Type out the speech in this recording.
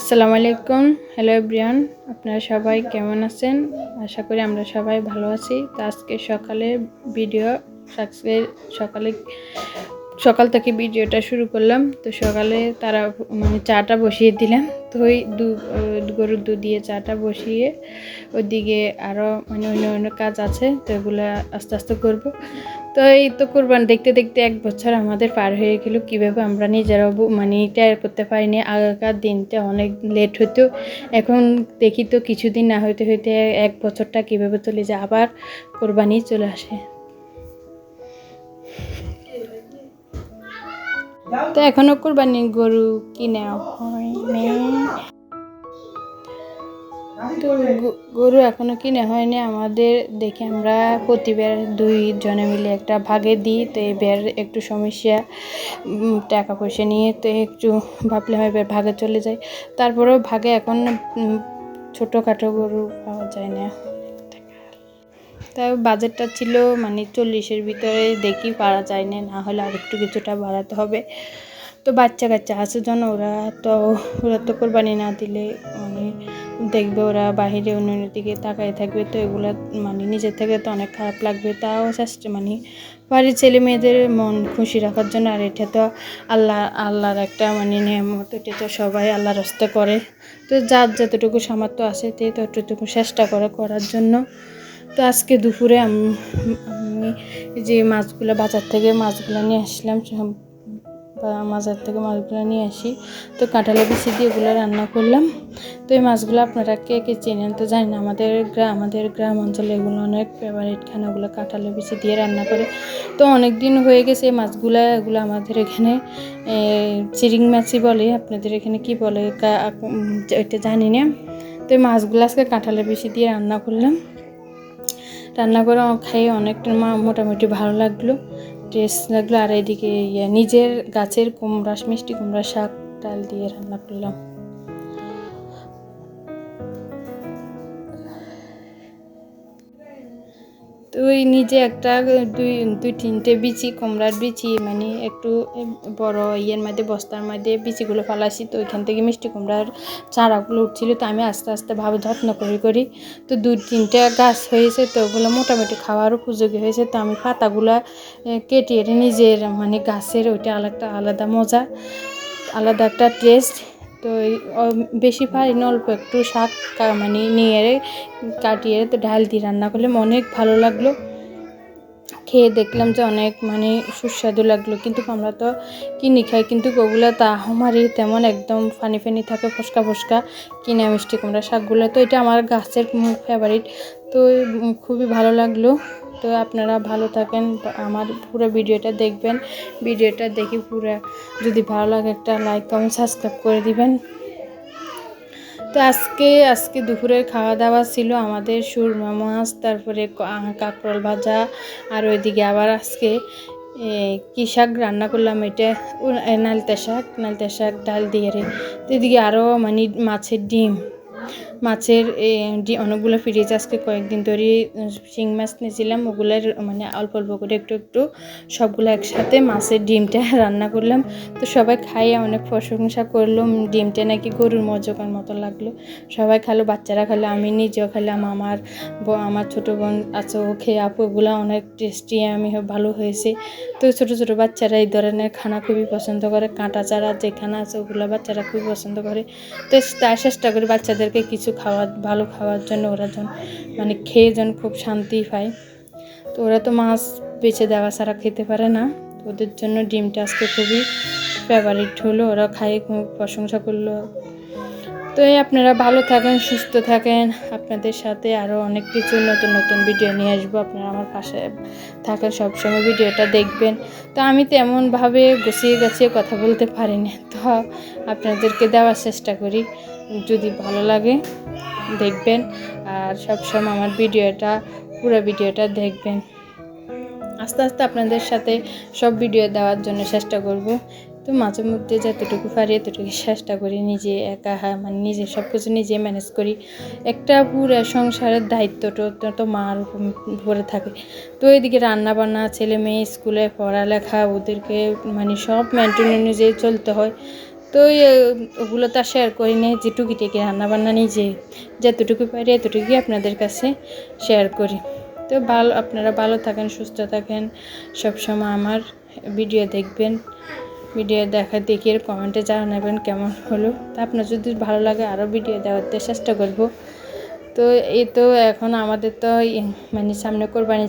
আসসালামু আলাইকুম। Hello everyone, আপনারা সবাই কেমন আছেন? আশা করি আমরা সবাই ভালো আছি। তো আজকে ভিডিও সকাল থেকে ভিডিওটা শুরু করলাম। তো সকালে তারা চাটা বসিয়ে দিলাম। তো ওই গরুর দুধ দিয়ে চাটা বসিয়ে ওইদিকে আরও অন্য কাজ আছে, তো এগুলো আস্তে আস্তে করবো। তো এই তো কোরবান দেখতে দেখতে 1 বছর আমাদের পার হয়ে গেল। কীভাবে আমরা নিজেরাও টের করতে পারিনি। আগেকার দিনটা অনেক লেট হতো, এখন দেখি তো কিছুদিন না হইতে 1 বছরটা কীভাবে চলে যায়, আবার কোরবানি চলে আসে। তো এখনও কোরবানি গরু কিনে হয়নি, তো গরু এখনও কিনে হয়নি আমাদের। দেখে আমরা প্রতিবার 2 জনে মিলে একটা ভাগে দিই। তো এবার একটু সমস্যা, টাকা পয়সা নিয়ে, তো একটু ভাবলাম এবার ভাগে চলে যায়। তারপরেও ভাগে এখন ছোটোখাটো গরু পাওয়া যায় না। তাই বাজেটটা ছিল 40-এর ভিতরে, দেখি পারা যায় না হলে আর একটু কিছুটা বাড়াতে হবে। তো বাচ্চা কাচ্চা আছে জন্য ওরা তো কোরবানি না দিলে দেখবে ওরা বাহিরে অন্য দিকে তাকায় থাকবে। তো এগুলো নিজের থেকে তো অনেক খারাপ লাগবে। তাও বাড়ির ছেলে মেয়েদের মন খুশি রাখার জন্য। আর এটা তো আল্লাহর একটা নিয়ামত, এটা তো সবাই আল্লাহর রাস্তা করে। তো যার যতটুকু সামর্থ্য আছে ততটুকু চেষ্টা করার জন্য। তো আজকে দুপুরে আমি যে বাজার থেকে মাছগুলো নিয়ে আসলাম, মাছগুলো নিয়ে আসি। তো কাঁঠালে বিচি দিয়ে ওগুলো রান্না করলাম। তো এই মাছগুলো আপনারা কে কে চেনেন তো জানি না, আমাদের গ্রাম অঞ্চলে এগুলো অনেক ফেভারিট খানাগুলো, কাঁঠালে বিচি দিয়ে রান্না করে। তো অনেক দিন হয়ে গেছে এগুলো আমাদের এখানে চিরিং মাছই বলে, আপনাদের এখানে কি বলে এটা জানি না। তো এই মাছগুলো আজকে কাঁঠালে বিচি দিয়ে রান্না করলাম। রান্না করে খাইয়ে অনেকটা মোটামুটি ভালো লাগলো, টেস্ট লাগলো। আর এদিকে নিজের গাছের মিষ্টি কুমড়া শাক ডাল দিয়ে রান্না করলাম। তো ওই নিজে একটা দুই তিনটে বিচি কুমড়ার বিচি একটু বড় মধ্যে বস্তার মধ্যে বিচিগুলো ফালাইছি। তো ওইখান থেকে মিষ্টি কুমড়ার চারাগুলো উঠছিল। তো আমি আস্তে আস্তে ভাবে যত্ন করি। তো 2-3টা গাছ হয়েছে, তো ওগুলো মোটামুটি খাওয়ার উপযোগী হয়েছে। তো আমি পাতাগুলা কেটে নিজের গাছের ওইটা আলাদা মজা, আলাদা একটা টেস্ট। তো বেশি পারিনি, অল্প একটু শাক নিয়ে কাটিয়ে তো ডাল দিয়ে রান্না করলাম, অনেক ভালো লাগলো। খেয়ে দেখলাম যে অনেক সুস্বাদু লাগলো। কিন্তু আমরা তো কিনে খাই, কিন্তু ওগুলো আমারই তেমন একদম ফানি থাকে, ফসকা কিনে মিষ্টি কুমড়া শাকগুলো। তো এটা আমার গাছের ফেভারিট। তো খুবই ভালো লাগলো। তো আপনারা ভালো থাকেন, আমার পুরো ভিডিওটা দেখবেন। ভিডিওটা দেখে যদি ভালো লাগে একটা লাইক কমেন্ট সাবস্ক্রাইব করে দিবেন। তো আজকে দুপুরের খাওয়া দাওয়া ছিল আমাদের সুরমা মাছ, তারপরে কাঁকরোল ভাজা। আর ওইদিকে আবার আজকে কী শাক রান্না করলাম, এটা নালতা শাক ডাল দিয়ে। তো এদিকে আরও মাছের অনেকগুলো ফ্রিজ, আজকে কয়েকদিন ধরে শিং মাছ নিয়েছিলাম, ওগুলোর অল্প অল্প করে একটু সবগুলো একসাথে মাছের ডিমটা রান্না করলাম। তো সবাই খাইয়ে অনেক প্রশংসা করলো, ডিমটা নাকি গরুর মজকার মতো লাগলো। সবাই খালো, বাচ্চারা খালো, আমি নিজেও খেলাম, আমার ছোটো বোন আছে ও খেয়ে আপু ওগুলো অনেক টেস্টি, আমি ভালো হয়েছে। তো ছোটো বাচ্চারা এই ধরনের খানা খুবই পছন্দ করে, কাঁটা চারা যে খানা আছে ওগুলো বাচ্চারা খুবই পছন্দ করে। তো তাই চেষ্টা করি বাচ্চাদেরকে কিছু ভালো খাওয়ার জন্য, ওরা যেন খেয়ে যেন খুব শান্তি পায়। তো ওরা তো মাছ বেছে দেওয়া ছাড়া খেতে পারে না, ওদের জন্য ডিমটা আজকে খুবই ফেভারিট হলো, ওরা খাইয়ে খুব প্রশংসা করলো। তো আপনারা ভালো থাকেন, সুস্থ থাকেন, আপনাদের সাথে আরও অনেক কিছু নতুন ভিডিও নিয়ে আসবো। আপনারা আমার পাশে থাকেন, সবসময় ভিডিওটা দেখবেন। তো আমি তেমনভাবে গুছিয়ে কথা বলতে পারি না, তো আপনাদেরকে দেওয়ার চেষ্টা করি। যদি ভালো লাগে দেখবেন, আর সবসময় আমার পুরো ভিডিওটা দেখবেন। আস্তে আস্তে আপনাদের সাথে সব ভিডিও দেওয়ার জন্য চেষ্টা করব। তো মাঝে মধ্যে যতটুকু পারি এতটুকু চেষ্টা করি, নিজে একা নিজে সব কিছু নিজে ম্যানেজ করি। একটা পুরো সংসারের দায়িত্বটা তো মার উপরে থাকে। তো এদিকে রান্নাবান্না, ছেলে মেয়ে স্কুলে পড়ালেখা, ওদেরকে সব মেনটেন অনুযায়ী চলতে হয়। তো তো ওগুলো তো আর শেয়ার করি না, যে টুকিটাকি রান্নাবান্না নিজে যতটুকু পারি এতটুকুই আপনাদের কাছে শেয়ার করি। তো আপনারা ভালো থাকেন, সুস্থ থাকেন, সবসময় আমার ভিডিও দেখবেন, ভিডিও দেখে কমেন্টে জানাবেন কেমন হলো। তা আপনার যদি ভালো লাগে আরও ভিডিও দেওয়ার চেষ্টা করব। তো এই তো এখন আমাদের তো মানে সামনে কোরবানি